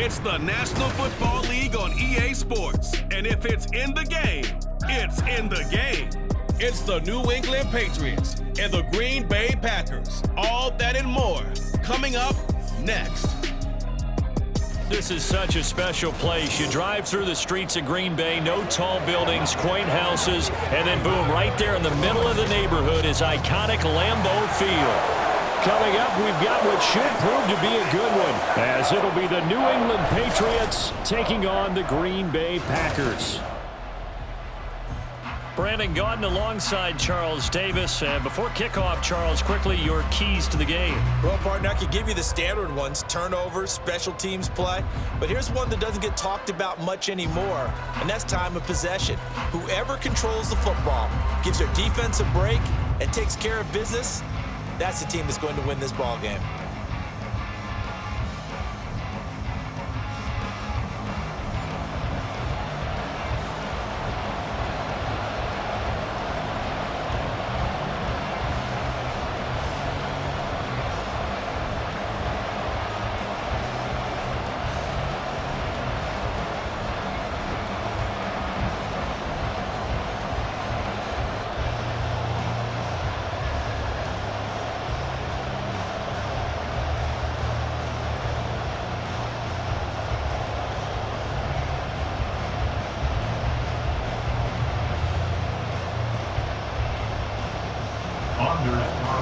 It's the National Football League on EA Sports. And if it's in the game, it's in the game. It's the New England Patriots and the Green Bay Packers. All that and more coming up next. This is such a special place. You drive through the streets of Green Bay, no tall buildings, quaint houses, and then boom, right there in the middle of the neighborhood is iconic Lambeau Field. Coming up, we've got what should prove to be a good one, as it'll be the New England Patriots taking on the Green Bay Packers. Brandon Gaudin alongside Charles Davis. Before kickoff, Charles, quickly your keys to the game. Well, partner, I could give you the standard ones, turnovers, special teams play. But here's one that doesn't get talked about much anymore, and that's time of possession. Whoever controls the football, gives their defense a break, and takes care of business, that's the team that's going to win this ball game.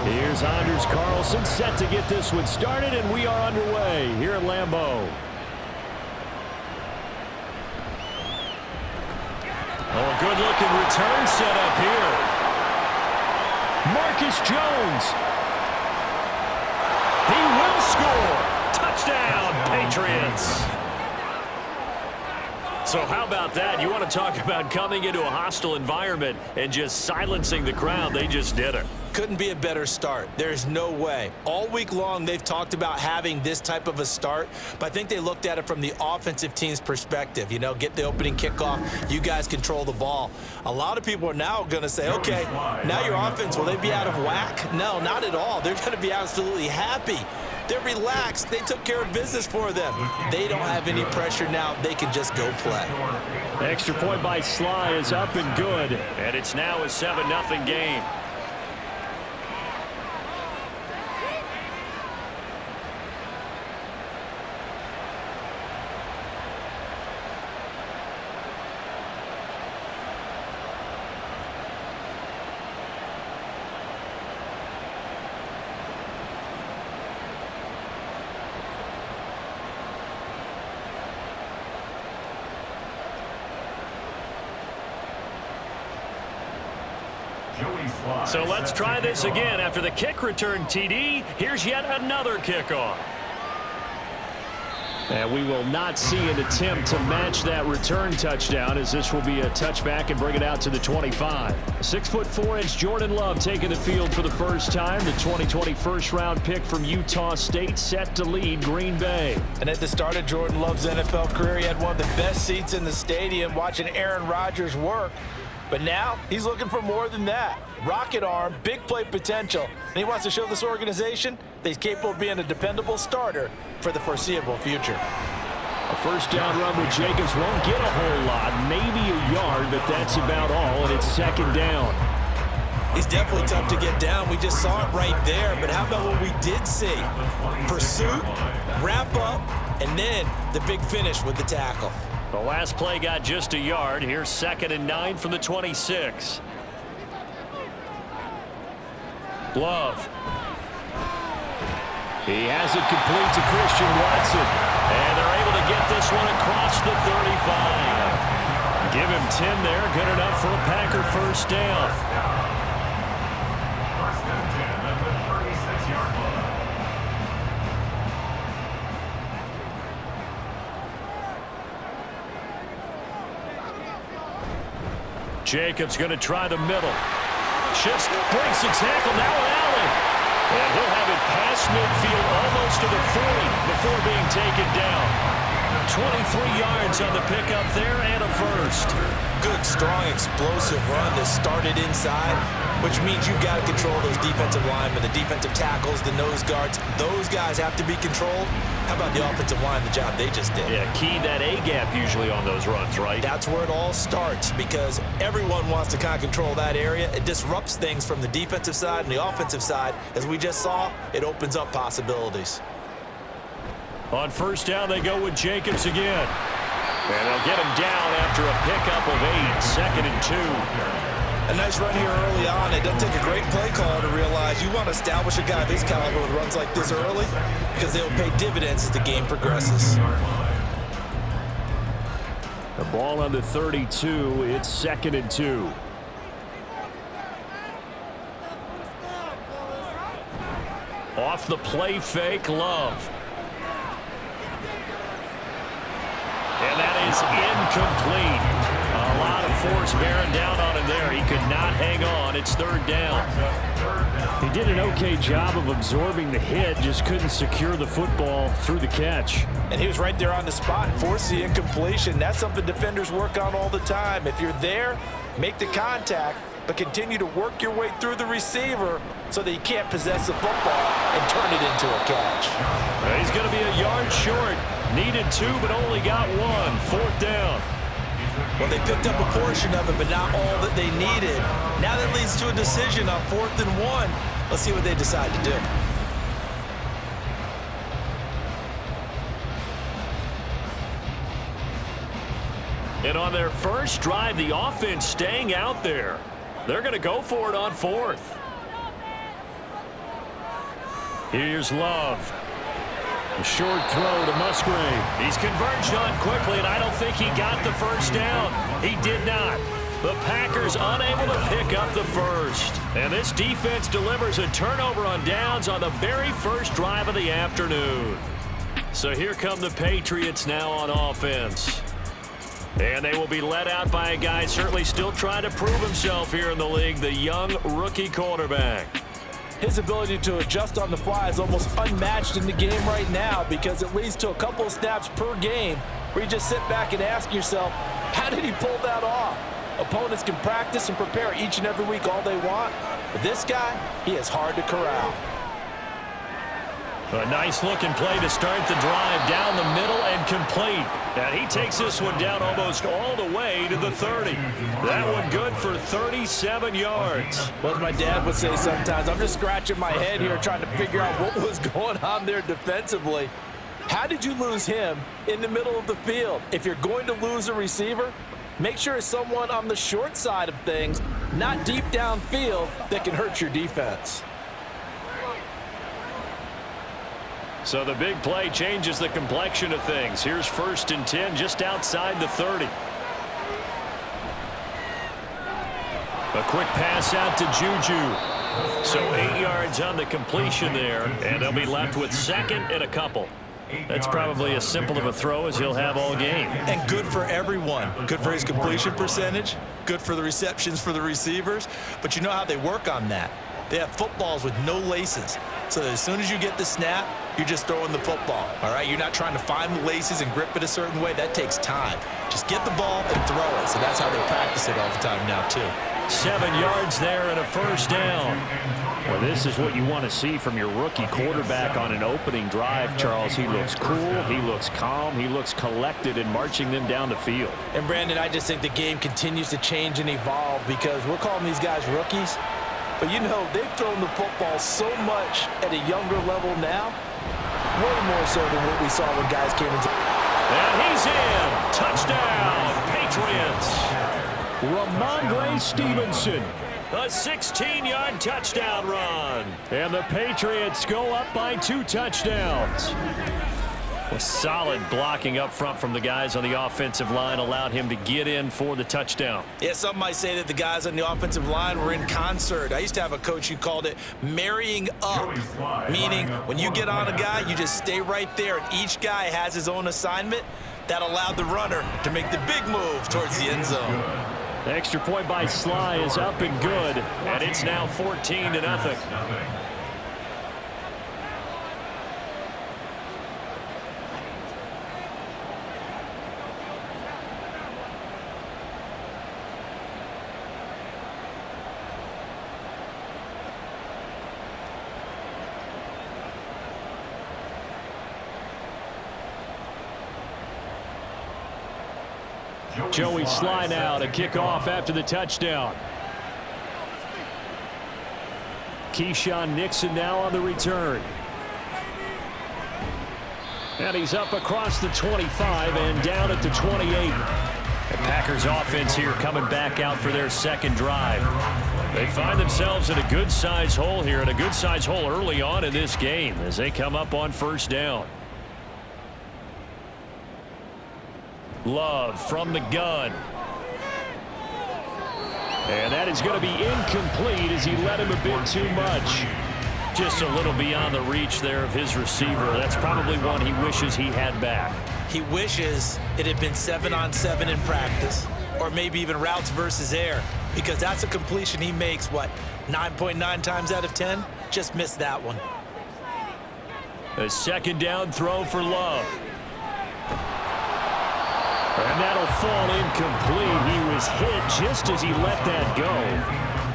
Here's Anders Carlson set to get this one started, and we are underway here at Lambeau. Oh, a good-looking return set up here. Marcus Jones. He will score. Touchdown, Patriots. So how about that? You want to talk about coming into a hostile environment and just silencing the crowd. They just did it. Couldn't be a better start. There's no way. All week long, they've talked about having this type of a start, but I think they looked at it from the offensive team's perspective. You know, get the opening kickoff. You guys control the ball. A lot of people are now going to say, okay, now your offense, will they be out of whack? No, not at all. They're going to be absolutely happy. They're relaxed. They took care of business for them. They don't have any pressure now. They can just go play. Extra point by Sly is up and good, and it's now a 7-0 game. So let's try this again. After the kick return TD, here's yet another kickoff. And we will not see an attempt to match that return touchdown, as this will be a touchback and bring it out to the 25. 6'4" Jordan Love taking the field for the first time. The 2020 first-round pick from Utah State set to lead Green Bay. And at the start of Jordan Love's NFL career, he had one of the best seats in the stadium watching Aaron Rodgers work. But now he's looking for more than that. Rocket arm, big play potential. And he wants to show this organization that he's capable of being a dependable starter for the foreseeable future. A first down run with Jacobs won't get a whole lot, maybe a yard, but that's about all, and it's second down. He's definitely tough to get down. We just saw it right there. But how about what we did see? Pursuit, wrap up, and then the big finish with the tackle. The last play got just a yard. Here's 2nd and 9 from the 26. Love. He has it complete to Christian Watson. And they're able to get this one across the 35. Give him 10 there. Good enough for a Packer first down. First and 10 at the 36-yard line. Jacobs going to try the middle. Shifts, breaks the tackle, now an alley. And he'll have it past midfield, almost to the 40, before being taken down. 23 yards on the pickup there and a first. Good, strong, explosive run that started inside, which means you've got to control those defensive linemen, the defensive tackles, the nose guards. Those guys have to be controlled. How about the offensive line, the job they just did? Yeah, key that A-gap usually on those runs, right? That's where it all starts because everyone wants to kind of control that area. It disrupts things from the defensive side and the offensive side. As we just saw, it opens up possibilities. On first down, they go with Jacobs again. And they'll get him down after a pickup of 8, 2nd and 2. A nice run here early on. It doesn't take a great play caller to realize you want to establish a guy of his caliber with runs like this early because they'll pay dividends as the game progresses. The ball on the 32. It's 2nd and 2. Off the play fake, Love. And that is incomplete. A lot of force bearing down on him there. He could not hang on. It's 3rd down. He did an okay job of absorbing the hit, just couldn't secure the football through the catch. And he was right there on the spot and forced the incompletion. That's something defenders work on all the time. If you're there, make the contact, but continue to work your way through the receiver so that he can't possess the football and turn it into a catch. He's going to be a yard short. Needed 2, but only got 1. 4th down. Well, they picked up a portion of it, but not all that they needed. Now that leads to a decision on 4th and 1. Let's see what they decide to do. And on their first drive, the offense staying out there. They're going to go for it on 4th. Here's Love. A short throw to Musgrave. He's converged on quickly, and I don't think he got the first down. He did not. The Packers unable to pick up the first. And this defense delivers a turnover on downs on the very first drive of the afternoon. So here come the Patriots now on offense. And they will be led out by a guy certainly still trying to prove himself here in the league, the young rookie quarterback. His ability to adjust on the fly is almost unmatched in the game right now because it leads to a couple of snaps per game where you just sit back and ask yourself, how did he pull that off? Opponents can practice and prepare each and every week all they want, but this guy, he is hard to corral. A nice-looking play to start the drive down the middle and complete. And he takes this one down almost all the way to the 30. That one good for 37 yards. Well, as my dad would say sometimes, I'm just scratching my head here trying to figure out what was going on there defensively. How did you lose him in the middle of the field? If you're going to lose a receiver, make sure it's someone on the short side of things, not deep downfield, that can hurt your defense. So the big play changes the complexion of things. Here's 1st and 10 just outside the 30. A quick pass out to Juju. So 8 yards on the completion there, and they'll be left with 2nd and a couple. That's probably as simple of a throw as he'll have all game. And good for everyone. Good for his completion percentage. Good for the receptions for the receivers. But you know how they work on that. They have footballs with no laces. So that as soon as you get the snap, you're just throwing the football, all right? You're not trying to find the laces and grip it a certain way. That takes time. Just get the ball and throw it. So that's how they practice it all the time now, too. 7 yards there and a first down. Well, this is what you want to see from your rookie quarterback on an opening drive, Charles. He looks cool. He looks calm. He looks collected in marching them down the field. And, Brandon, I just think the game continues to change and evolve because we're calling these guys rookies. But, you know, they've thrown the football so much at a younger level now, way more so than what we saw when guys came into. And he's in. Touchdown, Patriots. Ramondre Stevenson. A 16-yard touchdown run. And the Patriots go up by 2 touchdowns. Well, solid blocking up front from the guys on the offensive line allowed him to get in for the touchdown. Yeah, some might say that the guys on the offensive line were in concert. I used to have a coach who called it marrying up, meaning when you get on a guy, you just stay right there, and each guy has his own assignment. That allowed the runner to make the big move towards the end zone. The extra point by Sly is up and good, and it's now 14-0. Joey Sly now to kick off after the touchdown. Keyshawn Nixon now on the return. And he's up across the 25 and down at the 28. The Packers offense here coming back out for their second drive. They find themselves in a good-sized hole here, and a good-sized hole early on in this game as they come up on first down. Love from the gun. And that is going to be incomplete as he led him a bit too much. Just a little beyond the reach there of his receiver. That's probably one he wishes he had back. He wishes it had been 7-on-7 in practice, or maybe even routes versus air, because that's a completion he makes, 9.9 times out of 10? Just missed that one. A second down throw for Love. And that'll fall incomplete. He was hit just as he let that go.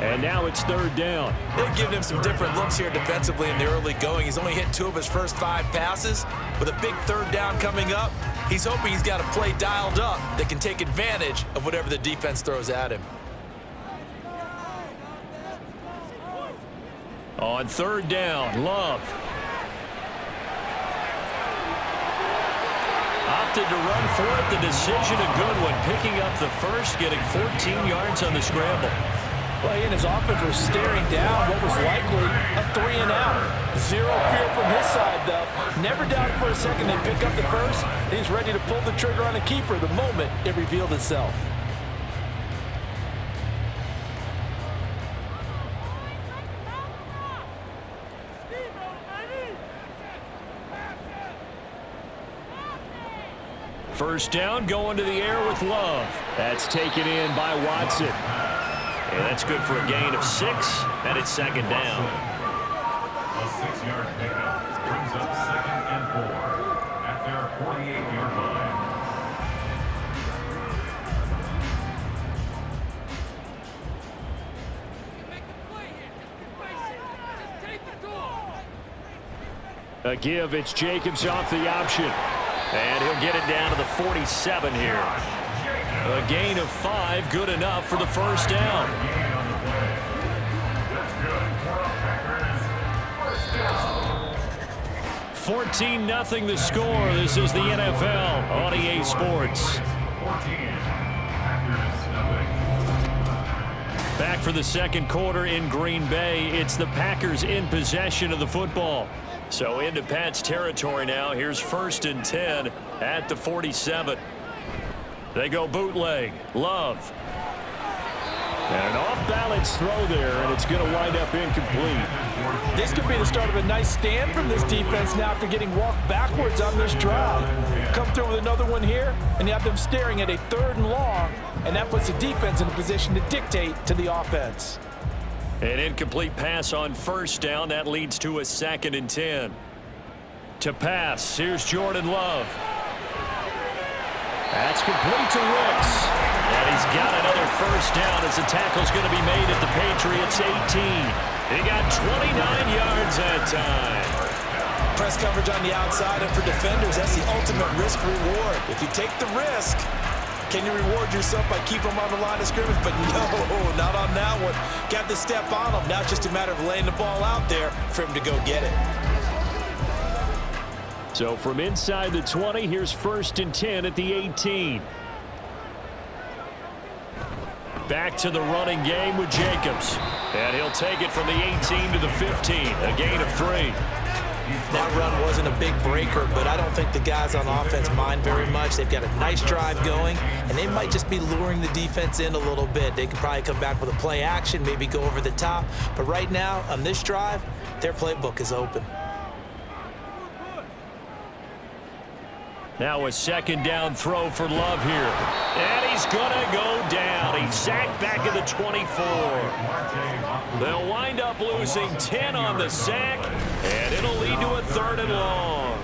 And now it's third down. They've given him some different looks here defensively in the early going. He's only hit 2 of his first 5 passes. With a big third down coming up, he's hoping he's got a play dialed up that can take advantage of whatever the defense throws at him. On third down, Love. Opted to run for it. The decision a good one. Picking up the first, getting 14 yards on the scramble. Well, he and his offense were staring down what was likely a 3-and-out. Zero fear from his side, though. Never doubted for a second they'd pick up the first. He's ready to pull the trigger on a keeper the moment it revealed itself. First down, going to the air with Love. That's taken in by Watson. And that's good for a gain of 6, and it's second down. A 6-yard pickup brings up 2nd and 4 at their 48-yard line. A give, it's Jacobs off the option. And he'll get it down to the 47 here. A gain of 5, good enough for the first down. 14-0 the score. This is the NFL on EA Sports. Back for the second quarter in Green Bay. It's the Packers in possession of the football. So into Pat's territory now. Here's 1st and 10 at the 47. They go bootleg. Love. And an off-balance throw there, and it's going to wind up incomplete. This could be the start of a nice stand from this defense now after getting walked backwards on this drive. Come through with another one here, and you have them staring at a 3rd and long, and that puts the defense in a position to dictate to the offense. An incomplete pass on first down. That leads to a 2nd and 10. To pass, here's Jordan Love. That's complete to Wicks. And he's got another first down as the tackle's going to be made at the Patriots 18. He got 29 yards that time. Press coverage on the outside, and for defenders, that's the ultimate risk-reward. If you take the risk, can you reward yourself by keeping them on the line of scrimmage? But no, not on that one. Got to step on them. Now it's just a matter of laying the ball out there for him to go get it. So from inside the 20, here's 1st and 10 at the 18. Back to the running game with Jacobs. And he'll take it from the 18 to the 15. A gain of 3. That run wasn't a big breaker, but I don't think the guys on offense mind very much. They've got a nice drive going, and they might just be luring the defense in a little bit. They could probably come back with a play action, maybe go over the top. But right now, on this drive, their playbook is open. Now a second down throw for Love here. And he's going to go down. He's sacked back at the 24. They'll wind up losing 10 on the sack, and it'll lead to a 3rd and long.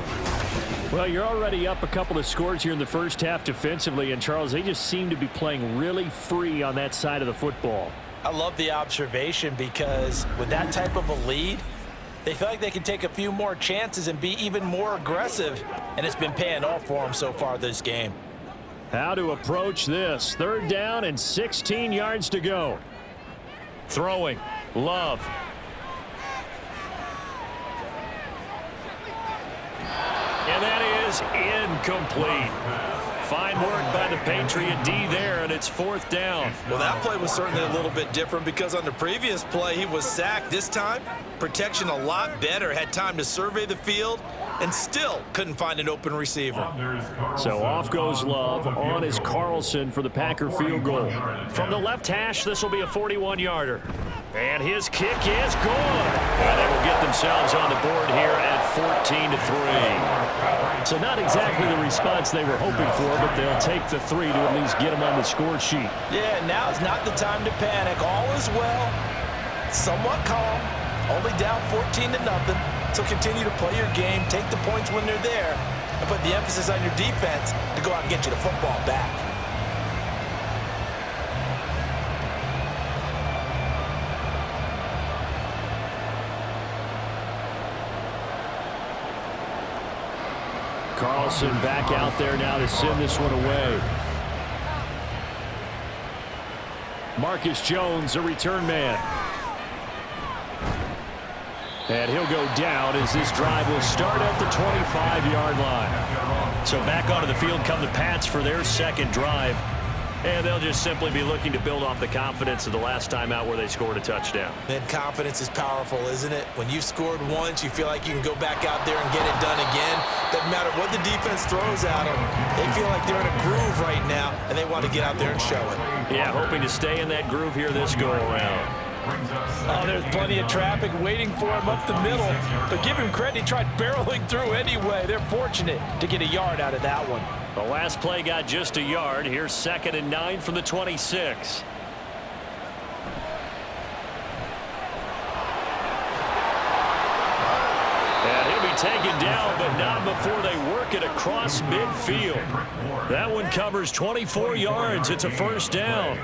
Well, you're already up a couple of scores here in the first half defensively, and Charles, they just seem to be playing really free on that side of the football. I love the observation because with that type of a lead, they feel like they can take a few more chances and be even more aggressive, and it's been paying off for them so far this game. How to approach this. 3rd down and 16 yards to go. Throwing. Love. And that is incomplete. Fine work by the Patriot D there, and it's 4th down. Well, that play was certainly a little bit different because on the previous play, he was sacked. This time, protection a lot better. Had time to survey the field and still couldn't find an open receiver. So off goes Love. On is Carlson for the Packer field goal. From the left hash, this will be a 41-yarder. And his kick is good. And they will get themselves on the board here at 14-3. So not exactly the response they were hoping for, but they'll take the 3 to at least get them on the score sheet. Yeah, now's not the time to panic. All is well. Somewhat calm. Only down 14-0. So continue to play your game, take the points when they're there, and put the emphasis on your defense to go out and get you the football back. Carlson back out there now to send this one away. Marcus Jones, a return man. And he'll go down as this drive will start at the 25-yard line. So back onto the field come the Pats for their 2nd drive. And they'll just simply be looking to build off the confidence of the last time out where they scored a touchdown. And confidence is powerful, isn't it? When you scored once, you feel like you can go back out there and get it done again. Doesn't matter what the defense throws at them. They feel like they're in a groove right now, and they want to get out there and show it. Yeah, hoping to stay in that groove here this go-around. Oh, there's plenty of traffic waiting for him up the middle. But give him credit, he tried barreling through anyway. They're fortunate to get a yard out of that one. The last play got just a yard. Here's 2nd and 9 from the 26. And he'll be taken down, but not before they work it across midfield. That one covers 24 yards. It's a 1st down.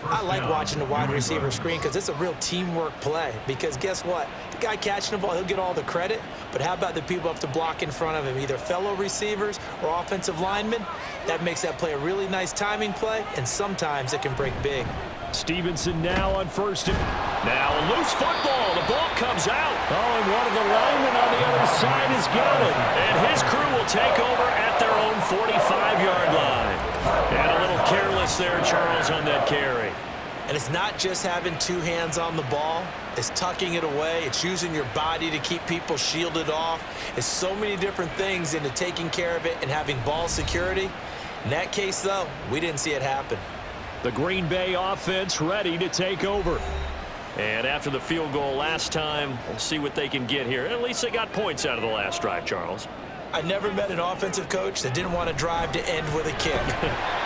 I like watching the wide receiver screen because it's a real teamwork play. Because guess what? The guy catching the ball, he'll get all the credit. But how about the people have to block in front of him, either fellow receivers or offensive linemen? That makes that play a really nice timing play, and sometimes it can break big. Stevenson now on 1st and... Now a loose football. The ball comes out. Oh, and one of the linemen on the other side has got it. And his crew will take over at their own 45-yard line. And a little careless there, Charles, on that carry. And it's not just having 2 hands on the ball. It's tucking it away. It's using your body to keep people shielded off. It's so many different things into taking care of it and having ball security. In that case, though, we didn't see it happen. The Green Bay offense ready to take over. And after the field goal last time, we'll see what they can get here. At least they got points out of the last drive, Charles. I never met an offensive coach that didn't want to drive to end with a kick.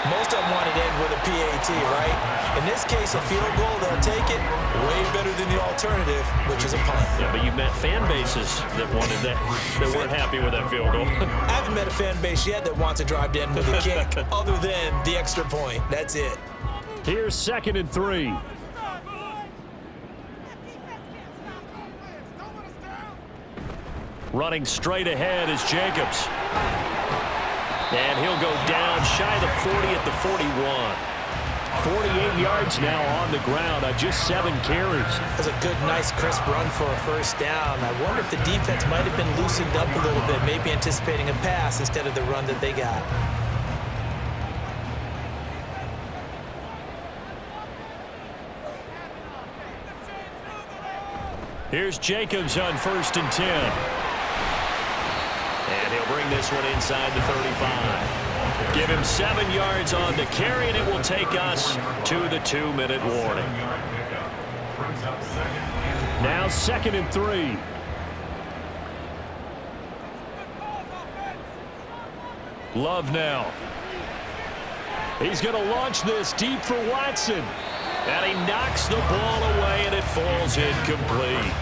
Most of them wanted to end with a PAT, right? In this case, a field goal, they'll take it way better than the alternative, which is a punt. Yeah, but you've met fan bases that wanted that weren't happy with that field goal. I haven't met a fan base yet that wants to drive to end with a kick, other than the extra point. That's it. Here's 2nd and 3. Running straight ahead is Jacobs. And he'll go down shy of the 40 at the 41. 48 yards now on the ground on just 7 carries. That's a good, nice, crisp run for a 1st down. I wonder if the defense might have been loosened up a little bit, maybe anticipating a pass instead of the run that they got. Here's Jacobs on 1st and 10. And he'll bring this one inside the 35. Give him 7 yards on the carry, and it will take us to the 2-minute warning. Now 2nd and 3. Love now. He's going to launch this deep for Watson. And he knocks the ball away, and it falls incomplete.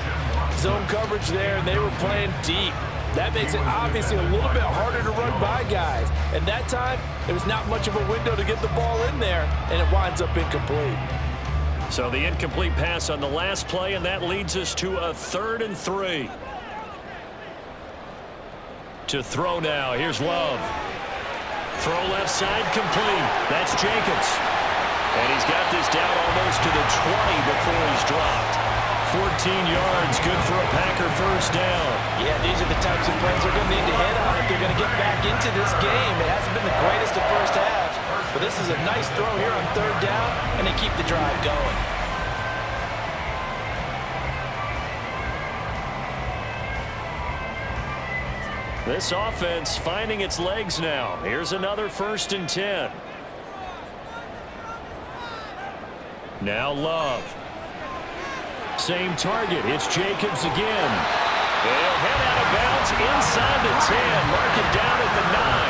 Zone coverage there, and they were playing deep. That makes it obviously a little bit harder to run by guys. And that time, there was not much of a window to get the ball in there, and it winds up incomplete. So the incomplete pass on the last play, and that leads us to a 3rd and 3. To throw now. Here's Love. Throw left side complete. That's Jacobs. And he's got this down almost to the 20 before he's dropped. 14 yards, good for a Packer first down. Yeah, these are the types of plays they're going to need to hit on if they're going to get back into this game. It hasn't been the greatest of first halves, but this is a nice throw here on third down, and they keep the drive going. This offense finding its legs now. Here's another 1st and 10. Now Love. Same target. It's Jacobs again. They'll head out of bounds inside the 10. Mark it down at the 9.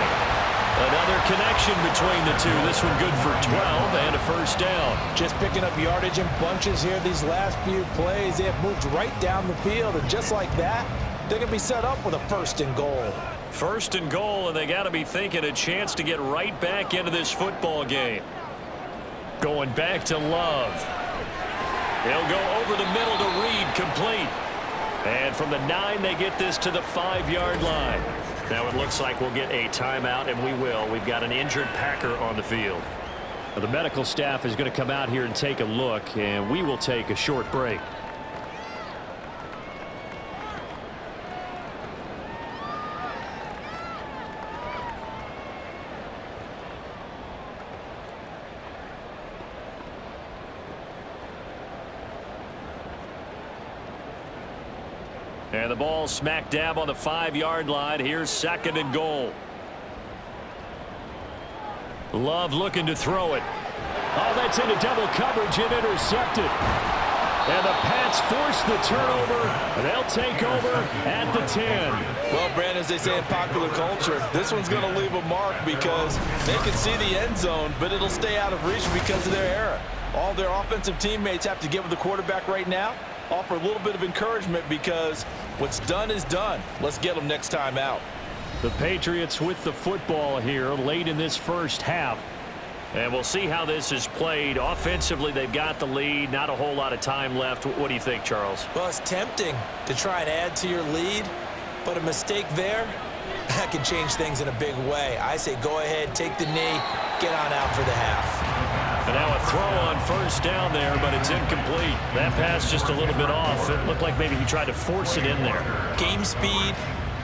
Another connection between the two. This one good for 12 and a first down. Just picking up yardage in bunches here these last few plays. They have moved right down the field, and just like that, they're going to be set up with a 1st and goal. 1st and goal, and they got to be thinking a chance to get right back into this football game. Going back to Love. He'll go over the middle to Reed, complete. And from the 9, they get this to the 5-yard line. Now it looks like we'll get a timeout, and we will. We've got an injured Packer on the field. Now, the medical staff is going to come out here and take a look, and we will take a short break. And the ball smack dab on the 5-yard line. Here's 2nd and goal. Love looking to throw it. Oh, that's into double coverage and intercepted. And the Pats force the turnover. They'll take over at the 10. Well, Brandon, as they say in popular culture, this one's going to leave a mark because they can see the end zone, but it'll stay out of reach because of their error. All their offensive teammates have to get with the quarterback right now. Offer a little bit of encouragement because what's done is done. Let's get them next time out. The Patriots with the football here late in this first half. And we'll see how this is played. Offensively, they've got the lead. Not a whole lot of time left. What do you think, Charles? Well, it's tempting to try and add to your lead, but a mistake there, that can change things in a big way. I say go ahead, take the knee, get on out for the half. And now a throw on 1st down there, but it's incomplete. That pass just a little bit off. It looked like maybe he tried to force it in there. Game speed,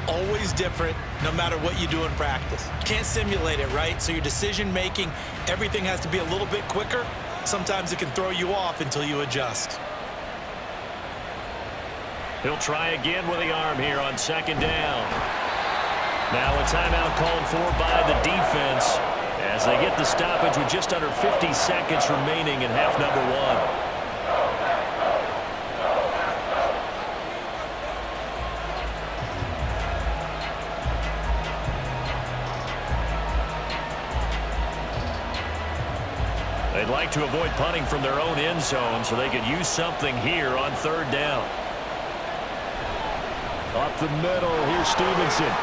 always different, no matter what you do in practice. You can't simulate it, right? So your decision-making, everything has to be a little bit quicker. Sometimes it can throw you off until you adjust. He'll try again with the arm here on 2nd down. Now a timeout called for by the defense as they get the stoppage with just under 50 seconds remaining in half number 1. They'd like to avoid punting from their own end zone so they could use something here on 3rd down. Up the middle, here's Stevenson.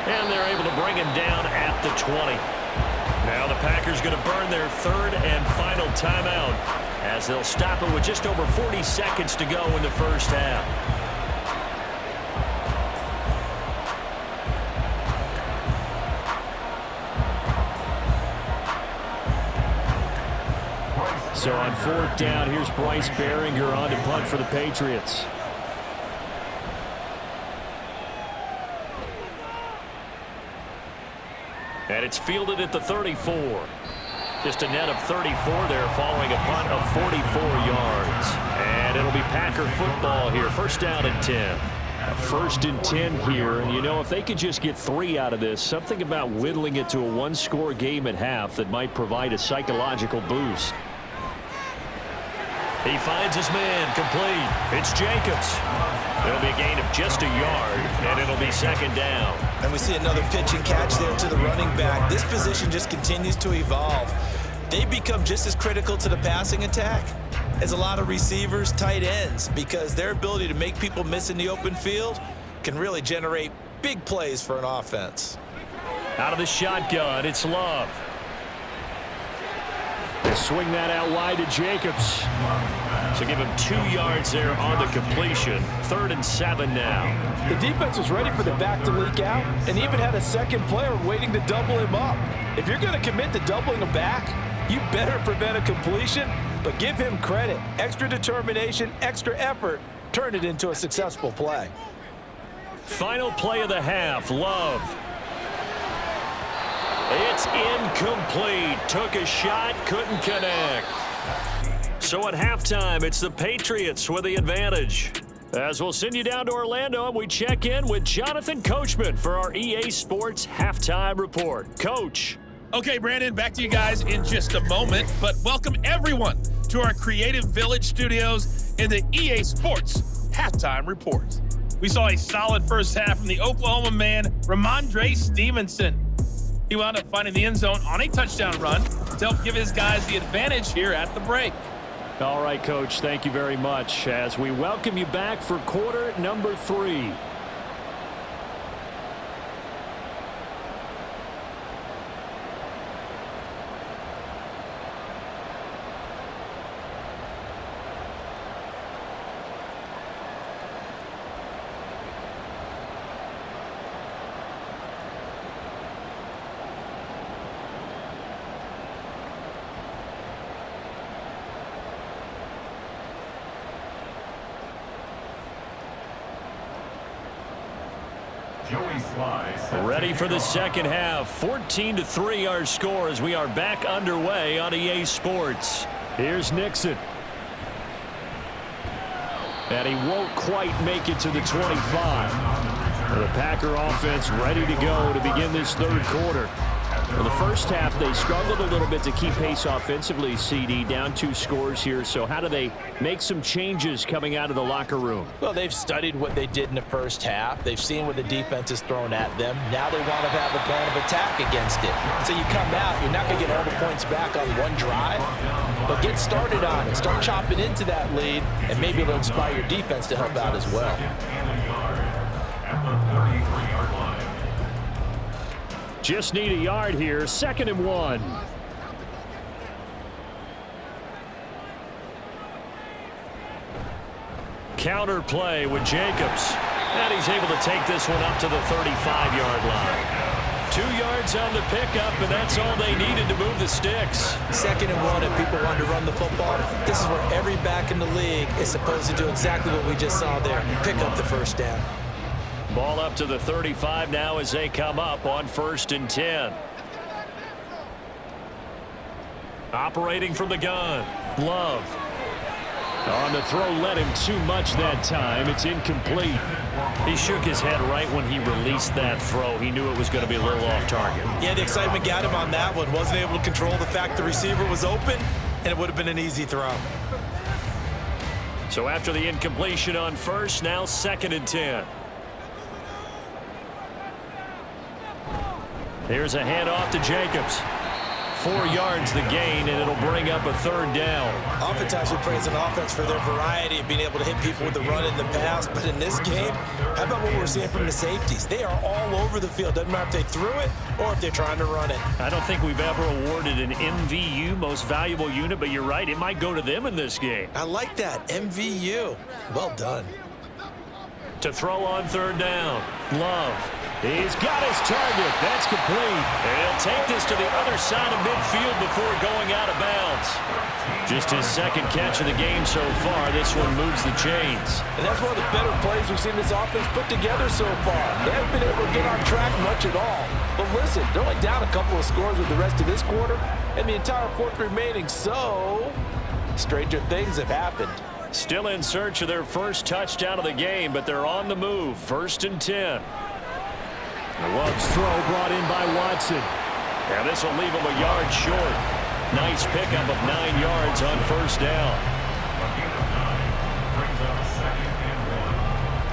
And they're able to bring him down at the 20. Now the Packers going to burn their 3rd and final timeout as they'll stop it with just over 40 seconds to go in the first half. So on 4th down, here's Bryce Behringer on to punt for the Patriots. And it's fielded at the 34. Just a net of 34 there following a punt of 44 yards. And it'll be Packer football here. 1st down and 10. 1st and 10 here. And, you know, if they could just get 3 out of this, something about whittling it to a 1-score game at half that might provide a psychological boost. He finds his man complete. It's Jacobs. It'll be a gain of just a yard, and it'll be 2nd down. And we see another pitch and catch there to the running back. This position just continues to evolve. They become just as critical to the passing attack as a lot of receivers, tight ends, because their ability to make people miss in the open field can really generate big plays for an offense. Out of the shotgun, it's Love. They swing that out wide to Jacobs. So give him 2 yards there on the completion. 3rd and 7 now. The defense was ready for the back to leak out and even had a second player waiting to double him up. If you're going to commit to doubling him back, you better prevent a completion, but give him credit. Extra determination, extra effort, turned it into a successful play. Final play of the half, Love. It's incomplete. Took a shot, couldn't connect. So at halftime, it's the Patriots with the advantage. As we'll send you down to Orlando, and we check in with Jonathan Coachman for our EA Sports Halftime Report. Coach. Okay, Brandon, back to you guys in just a moment, but welcome everyone to our Creative Village studios in the EA Sports Halftime Report. We saw a solid first half from the Oklahoma man, Ramondre Stevenson. He wound up finding the end zone on a touchdown run to help give his guys the advantage here at the break. All right, Coach, thank you very much as we welcome you back for quarter number 3. Ready for the second half. 14-3 our score as we are back underway on EA Sports. Here's Nixon. And he won't quite make it to the 25. The Packer offense ready to go to begin this third quarter. In the first half, they struggled a little bit to keep pace offensively, CD, down 2 scores here. So how do they make some changes coming out of the locker room? Well, they've studied what they did in the first half. They've seen what the defense is thrown at them. Now they want to have a plan of attack against it. So you come out, you're not going to get all the points back on one drive, but get started on it. Start chopping into that lead, and maybe it'll inspire your defense to help out as well. Just need a yard here. 2nd and 1. Counter play with Jacobs. And he's able to take this one up to the 35-yard line. 2 yards on the pickup, and that's all they needed to move the sticks. 2nd and 1 if people want to run the football. This is where every back in the league is supposed to do exactly what we just saw there. Pick up the first down. Ball up to the 35 now as they come up on 1st and 10. Operating from the gun. Love. On the throw, led him too much that time. It's incomplete. He shook his head right when he released that throw. He knew it was going to be a little off target. Yeah, the excitement got him on that one. Wasn't able to control the fact the receiver was open, and it would have been an easy throw. So after the incompletion on 1st, now 2nd and 10. Here's a handoff to Jacobs. 4 yards the gain, and it'll bring up a 3rd down. Oftentimes we praise an offense for their variety of being able to hit people with the run in the pass, but in this game, how about what we're seeing from the safeties? They are all over the field. Doesn't matter if they threw it or if they're trying to run it. I don't think we've ever awarded an MVU, most valuable unit, but you're right, it might go to them in this game. I like that, MVU. Well done. To throw on 3rd down, Love. He's got his target. That's complete. And he'll take this to the other side of midfield before going out of bounds. Just his 2nd catch of the game so far. This one moves the chains. And that's one of the better plays we've seen this offense put together so far. They haven't been able to get on track much at all. But listen, they're only down a couple of scores with the rest of this quarter and the entire 4th remaining. So, stranger things have happened. Still in search of their first touchdown of the game, but they're on the move. 1st and 10. Love's throw brought in by Watson. And this will leave him a yard short. Nice pickup of 9 yards on 1st down. Brings up 2nd and 1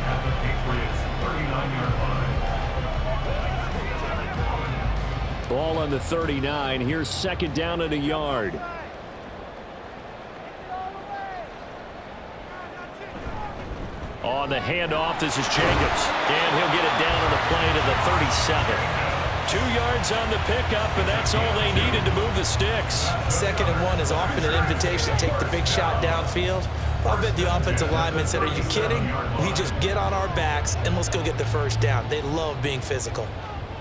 at the Patriots' 39-yard line. Ball on the 39. Here's 2nd down and a yard. On the handoff, this is Jacobs. And he'll get it down on the play to the 37. 2 yards on the pickup, and that's all they needed to move the sticks. 2nd and 1 is often an invitation to take the big shot downfield. I'll bet the offensive lineman said, are you kidding? We just get on our backs and let's go get the first down. They love being physical.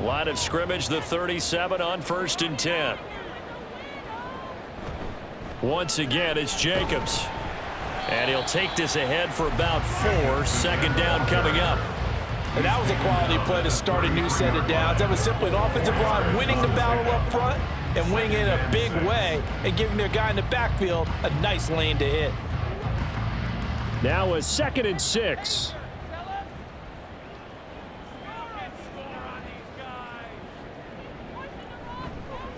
Line of scrimmage, the 37 on 1st and 10. Once again, it's Jacobs. And he'll take this ahead for about 4. 2nd down coming up. And that was a quality play to start a new set of downs. That was simply an offensive line winning the battle up front and winning in a big way and giving their guy in the backfield a nice lane to hit. Now a 2nd and 6.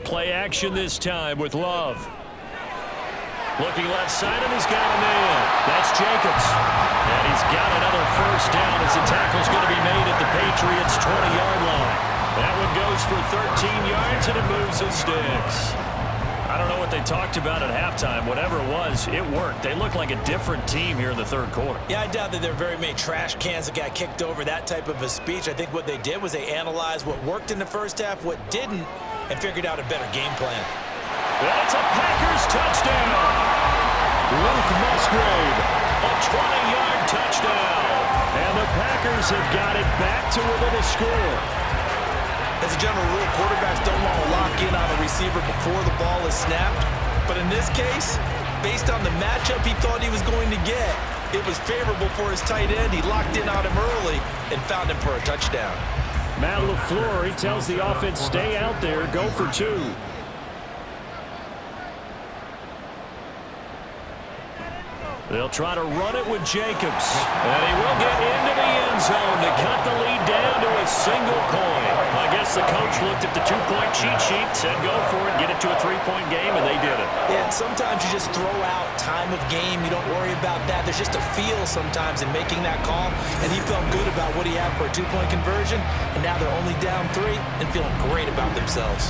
Play action this time with Love. Looking left side, and he's got a man. That's Jacobs. And he's got another first down as the tackle's going to be made at the Patriots' 20-yard line. That one goes for 13 yards, and it moves and sticks. I don't know what they talked about at halftime. Whatever it was, it worked. They look like a different team here in the 3rd quarter. Yeah, I doubt that there are very many trash cans that got kicked over, that type of a speech. I think what they did was they analyzed what worked in the first half, what didn't, and figured out a better game plan. That's a Packers touchdown. Luke Musgrave, a 20-yard touchdown. And the Packers have got it back to a little score. As a general rule, quarterbacks don't want to lock in on a receiver before the ball is snapped. But in this case, based on the matchup he thought he was going to get, it was favorable for his tight end. He locked in on him early and found him for a touchdown. Matt LaFleur, he tells the offense, stay out there, go for 2. They'll try to run it with Jacobs. And he will get into the end zone to cut the lead down to a single point. I guess the coach looked at the 2-point cheat sheet, said go for it, get it to a 3-point game, and they did it. Yeah, and sometimes you just throw out time of game. You don't worry about that. There's just a feel sometimes in making that call, and he felt good about what he had for a 2-point conversion, and now they're only down 3 and feeling great about themselves.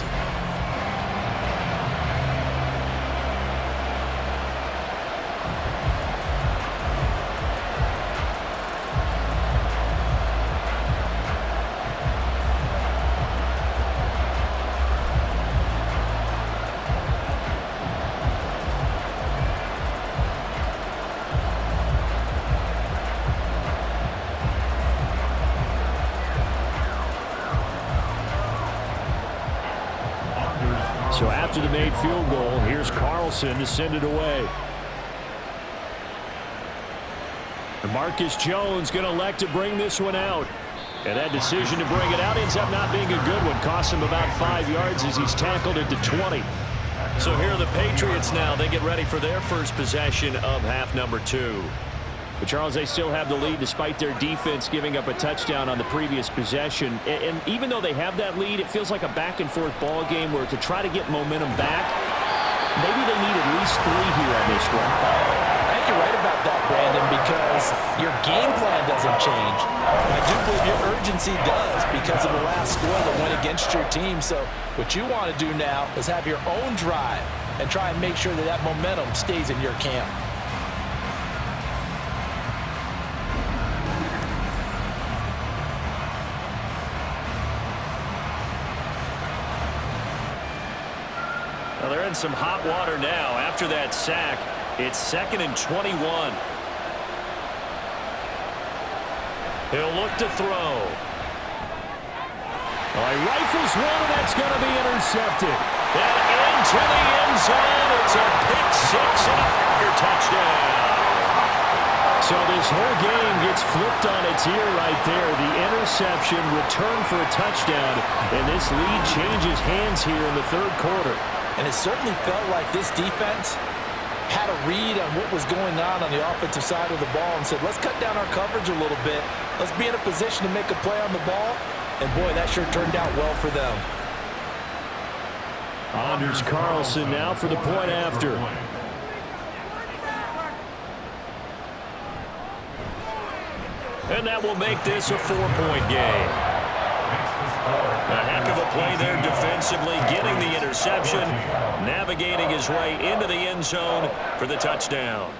So after the made field goal, here's Carlson to send it away. And Marcus Jones going to elect to bring this one out. And that decision to bring it out ends up not being a good one. Costs him about 5 yards as he's tackled at the 20. So here are the Patriots now. They get ready for their first possession of half number 2. But, Charles, they still have the lead despite their defense giving up a touchdown on the previous possession. And even though they have that lead, it feels like a back-and-forth ball game where to try to get momentum back, maybe they need at least 3 here on this drive. I think you're right about that, Brandon, because your game plan doesn't change. I do believe your urgency does because of the last score that went against your team. So what you want to do now is have your own drive and try and make sure that that momentum stays in your camp. Well, they're in some hot water now. After that sack, it's 2nd and 21. He'll look to throw. Well, he rifles one, and that's going to be intercepted. And into the end zone. It's a pick 6 and a Packer touchdown. So this whole game gets flipped on its ear right there. The interception, return for a touchdown, and this lead changes hands here in the 3rd quarter. And it certainly felt like this defense had a read on what was going on the offensive side of the ball and said, let's cut down our coverage a little bit. Let's be in a position to make a play on the ball. And, boy, that sure turned out well for them. Anders Carlson now for the point after. And that will make this a 4-point game. A heck of a play there defensively, getting the interception, navigating his way into the end zone for the touchdown.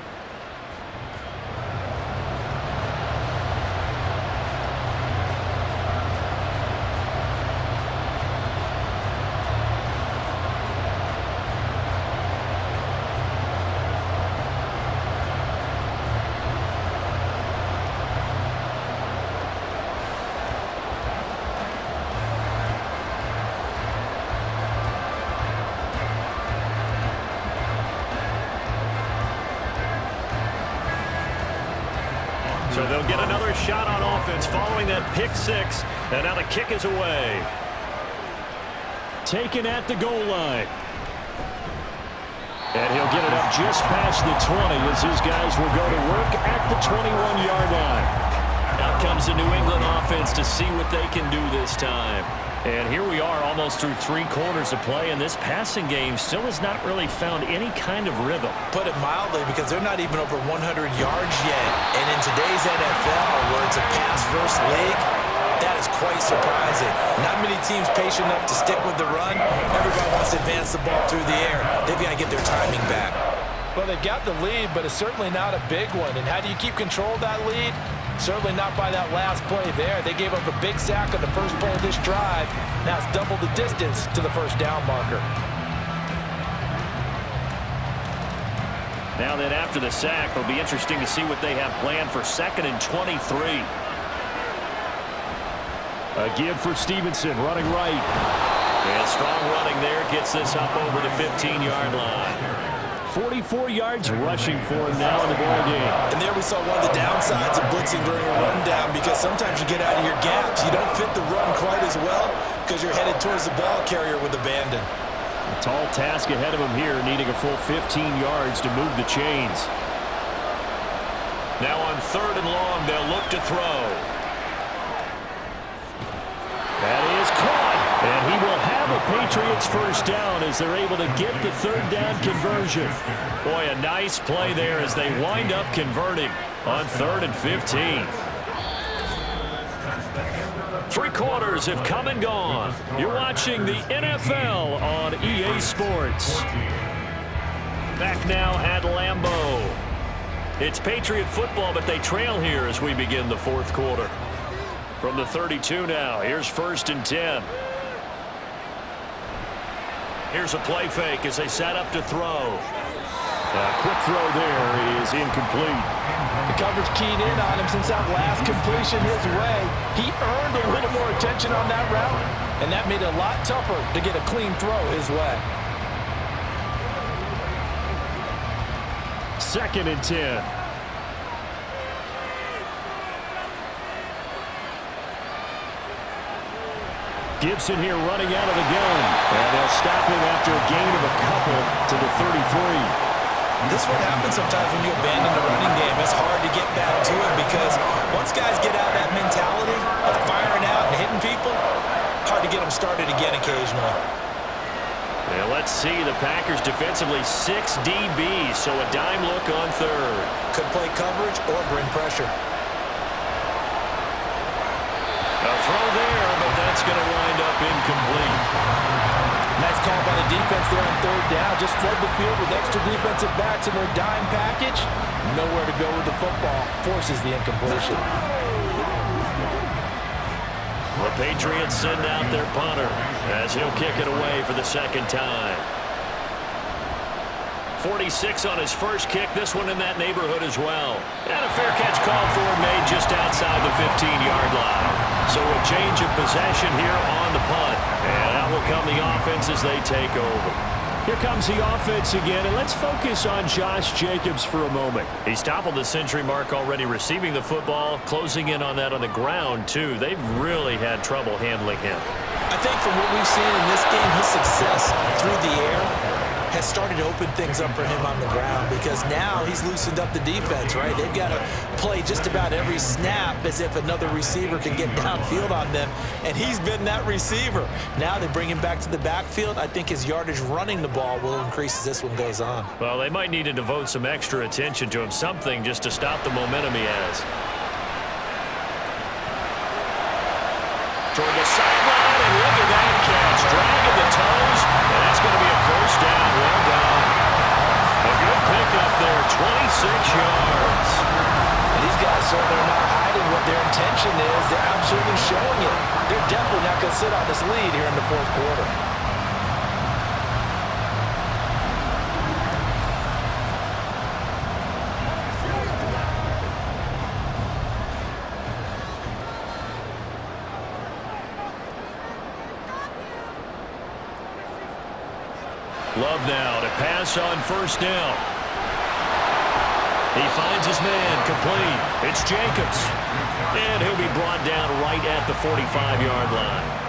So they'll get another shot on offense following that pick six. And now the kick is away. Taken at the goal line. And he'll get it up just past the 20 as his guys will go to work at the 21-yard line. Out comes the New England offense to see what they can do this time. And here we are almost through 3 quarters of play, and this passing game still has not really found any kind of rhythm. Put it mildly, because they're not even over 100 yards yet. And in today's NFL, where it's a pass-first league, that is quite surprising. Not many teams patient enough to stick with the run. Everybody wants to advance the ball through the air. They've got to get their timing back. Well, they've got the lead, but it's certainly not a big one. And how do you keep control of that lead? Certainly not by that last play there. They gave up a big sack on the first play of this drive. Now it's double the distance to the first down marker. Now then, after the sack, it'll be interesting to see what they have planned for 2nd and 23. A give for Stevenson, running right. And strong running there gets this up over the 15-yard line. 44 yards rushing for him now in the ball game. And there we saw one of the downsides of blitzing during a rundown, because sometimes you get out of your gaps. You don't fit the run quite as well because you're headed towards the ball carrier with abandon. A tall task ahead of him here, needing a full 15 yards to move the chains. Now on 3rd and long, they'll look to throw. That is caught, and he will have a Patriots first down as they're able to get the 3rd down conversion. Boy, a nice play there as they wind up converting on 3rd and 15. 3 quarters have come and gone. You're watching the NFL on EA Sports. Back now at Lambeau. It's Patriot football, but they trail here as we begin the 4th quarter. From the 32 now, here's 1st and 10. Here's a play fake as they set up to throw. A quick throw there is incomplete. The coverage keyed in on him since that last completion his way. He earned a little more attention on that route, and that made it a lot tougher to get a clean throw his way. 2nd and 10. Gibson here running out of the gun. And they'll stop him after a gain of a couple to the 33. This is what happens sometimes when you abandon the running game. It's hard to get back to it because once guys get out of that mentality of firing out and hitting people, hard to get them started again occasionally. Now let's see the Packers defensively 6 DBs, so a dime look on 3rd. Could play coverage or bring pressure. A throw there, but that's going to wind up incomplete. Nice call by the defense there on 3rd down. Just flood the field with extra defensive backs in their dime package. Nowhere to go with the football. Forces the incompletion. The Patriots send out their punter as he'll kick it away for the 2nd time. 46 on his first kick, this one in that neighborhood as well. And a fair catch called for, made just outside the 15-yard line. So a change of possession here on the punt. And out will come the offense as they take over. Here comes the offense again, and let's focus on Josh Jacobs for a moment. He's toppled the century mark already receiving the football, closing in on that on the ground, too. They've really had trouble handling him. I think from what we've seen in this game, his success through the air has started to open things up for him on the ground, because now he's loosened up the defense, right? They've got to play just about every snap as if another receiver can get downfield on them, and he's been that receiver. Now they bring him back to the backfield. I think his yardage running the ball will increase as this one goes on. Well, they might need to devote some extra attention to him, something just to stop the momentum he has. Toward the sideline, and look at that catch. Dragging the toes, and that's going to be a first down. Well done. A good pickup there, 26 yards. And these guys certainly are not hiding what their intention is. They're absolutely showing it. They're definitely not going to sit on this lead here in the 4th quarter. Love now to pass on first down. He finds his man, complete. It's Jacobs. And he'll be brought down right at the 45-yard line.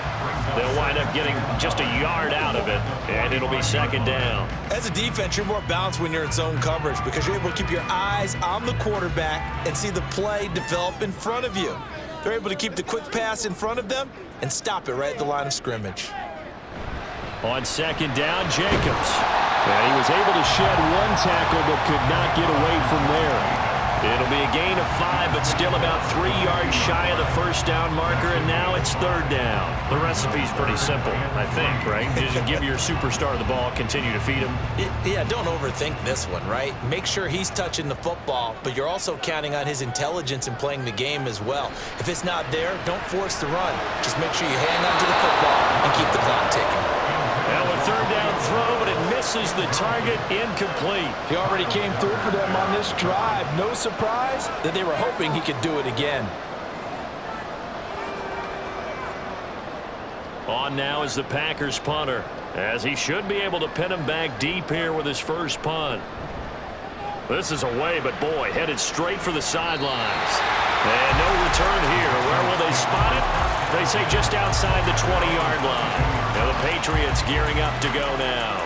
They'll wind up getting just a yard out of it, and it'll be second down. As a defense, you're more balanced when you're in zone coverage because you're able to keep your eyes on the quarterback and see the play develop in front of you. They're able to keep the quick pass in front of them and stop it right at the line of scrimmage. On second down, Jacobs. And he was able to shed one tackle but could not get away from there. It'll be a gain of 5, but still about 3 yards shy of the first down marker, and now it's third down. The recipe's pretty simple, I think, right? Just give your superstar the ball, continue to feed him. Yeah, don't overthink this one, right? Make sure he's touching the football, but you're also counting on his intelligence in playing the game as well. If it's not there, don't force the run. Just make sure you hang on to the football and keep the clock ticking. Now a third down throw, but it misses the target, incomplete. He already came through for them on this drive. No surprise that they were hoping he could do it again. On now is the Packers punter, as he should be able to pin him back deep here with his first punt. This is away, but boy, headed straight for the sidelines. And no return here. Where will they spot it? They say just outside the 20-yard line. Now the Patriots gearing up to go now.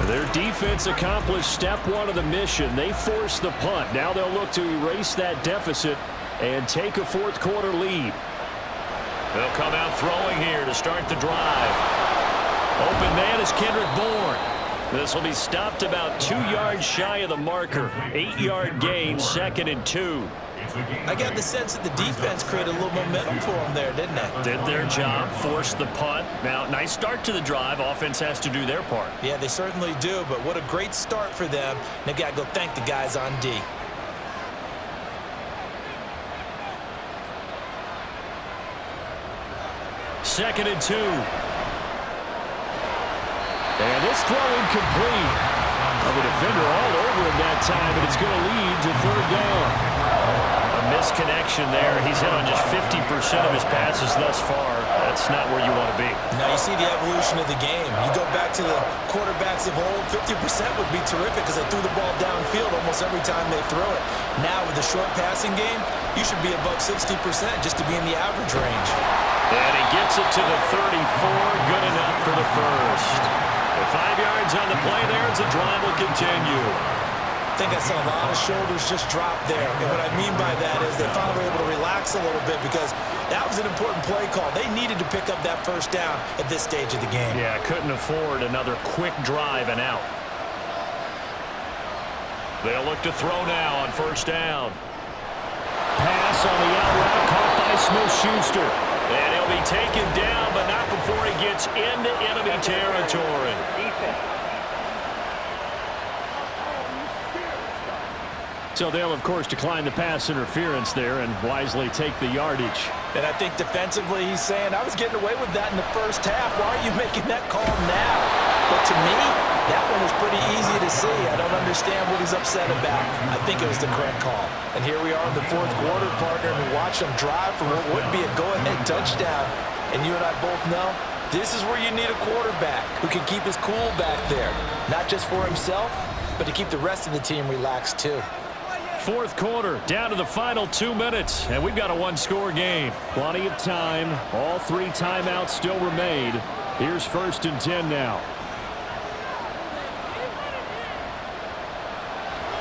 Their defense accomplished step one of the mission. They forced the punt. Now they'll look to erase that deficit and take a fourth quarter lead. They'll come out throwing here to start the drive. Open man is Kendrick Bourne. This will be stopped about 2 yards shy of the marker. 8-yard gain, 2nd and 2. I got the sense that the defense created a little momentum for them there, didn't they? Did their job, forced the punt. Now, nice start to the drive. Offense has to do their part. Yeah, they certainly do, but what a great start for them. They got to go thank the guys on D. Second and 2. And this throw incomplete. Well, the defender all over him that time, but it's going to lead to third down. A misconnection there. He's hit on just 50% of his passes thus far. That's not where you want to be. Now you see the evolution of the game. You go back to the quarterbacks of old, 50% would be terrific because they threw the ball downfield almost every time they throw it. Now with the short passing game, you should be above 60% just to be in the average range. And he gets it to the 34. Good enough for the first. 5 yards on the play there as the drive will continue. I think I saw a lot of shoulders just drop there. And what I mean by that is they finally were able to relax a little bit because that was an important play call. They needed to pick up that first down at this stage of the game. Yeah, couldn't afford another quick drive and out. They'll look to throw now on first down. Pass on the out route caught by Smith-Schuster. And he'll be taken down, but not before he gets into enemy territory. So they'll, of course, decline the pass interference there and wisely take the yardage. And I think defensively he's saying, I was getting away with that in the first half. Why are you making that call now? But to me, that one was pretty easy to see. I don't understand what he's upset about. I think it was the correct call. And here we are in the fourth quarter, partner, and we watch him drive for what would be a go-ahead touchdown. And you and I both know this is where you need a quarterback who can keep his cool back there. Not just for himself, but to keep the rest of the team relaxed too. Fourth quarter, down to the final 2 minutes, and we've got a one-score game. Plenty of time. All 3 timeouts still remain. Here's 1st and 10 now.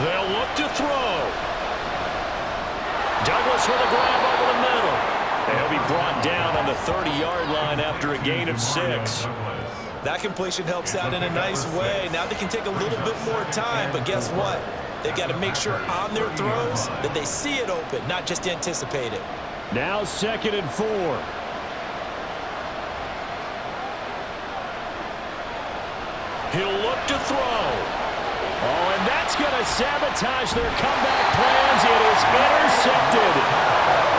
They'll look to throw. Douglas with a grab over the middle. They'll be brought down on the 30-yard line after a gain of 6. That completion helps out in a nice way. Now they can take a little bit more time, but guess what? They've got to make sure on their throws that they see it open, not just anticipate it. Now 2nd and 4. He'll look to throw. Oh, and that's going to sabotage their comeback plans. It is intercepted.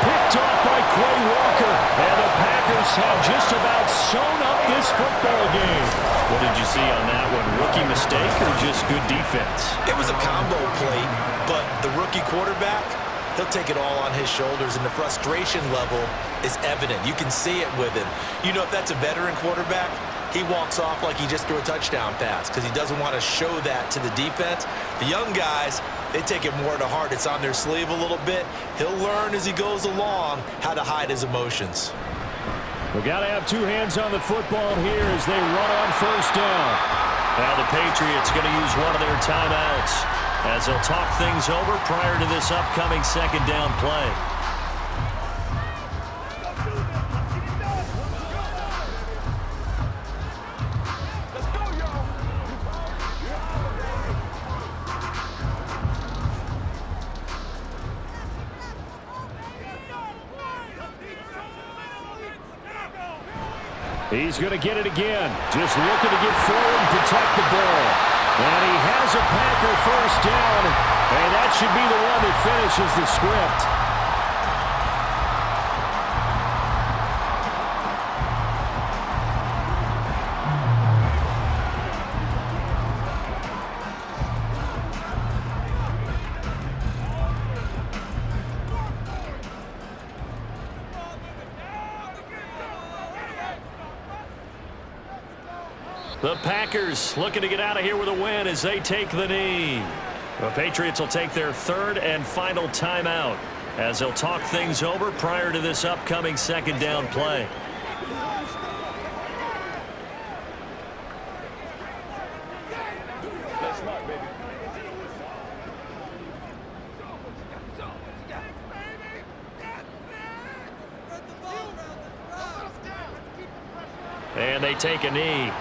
Picked off by Quay Walker. And the Packers have just about sewn up this football game. What did you see on that one? Rookie mistake or just good defense? It was a combo play, but the rookie quarterback, he'll take it all on his shoulders, and the frustration level is evident. You can see it with him. You know, if that's a veteran quarterback, he walks off like he just threw a touchdown pass because he doesn't want to show that to the defense. The young guys, they take it more to heart. It's on their sleeve a little bit. He'll learn as he goes along how to hide his emotions. We've got to have two hands on the football here as they run on first down. Now the Patriots going to use one of their timeouts as they'll talk things over prior to this upcoming second down play. He's going to get it again. Just looking to get forward and protect the ball. And he has a Packer first down. And that should be the one that finishes the script. The Packers looking to get out of here with a win as they take the knee. The Patriots will take their third and final timeout as they'll talk things over prior to this upcoming second down play. And they take a knee.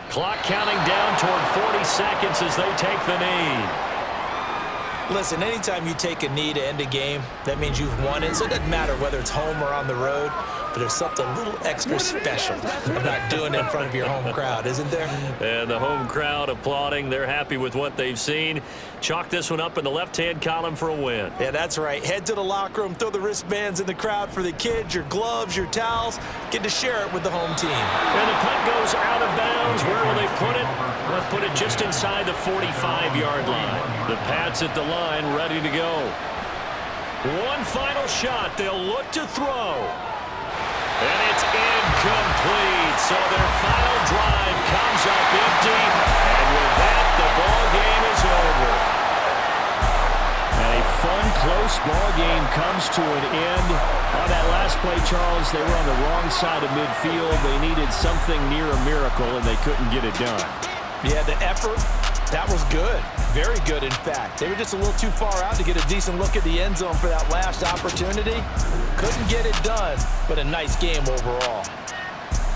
Clock counting down toward 40 seconds as they take the knee. Listen, anytime you take a knee to end a game, that means you've won it. So it doesn't matter whether it's home or on the road, but there's something a little extra special about doing it in front of your home crowd, isn't there? And the home crowd applauding. They're happy with what they've seen. Chalk this one up in the left-hand column for a win. Yeah, that's right. Head to the locker room, throw the wristbands in the crowd for the kids, your gloves, your towels. Get to share it with the home team. And the punt goes out of bounds. Where will they put it? They'll put it just inside the 45-yard line. The Pats at the line, ready to go. One final shot. They'll look to throw. And it's incomplete. So their final drive comes up empty. And with that, the ball game is over. And a fun, close ball game comes to an end. On that last play, Charles, they were on the wrong side of midfield. They needed something near a miracle, and they couldn't get it done. Yeah, the effort, that was good. Very good, in fact. They were just a little too far out to get a decent look at the end zone for that last opportunity. Couldn't get it done, but a nice game overall.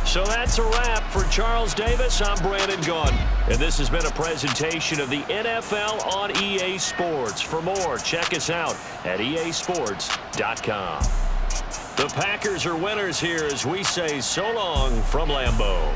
So that's a wrap for Charles Davis. I'm Brandon Gaudin, and this has been a presentation of the NFL on EA Sports. For more, check us out at easports.com. The Packers are winners here as we say so long from Lambeau.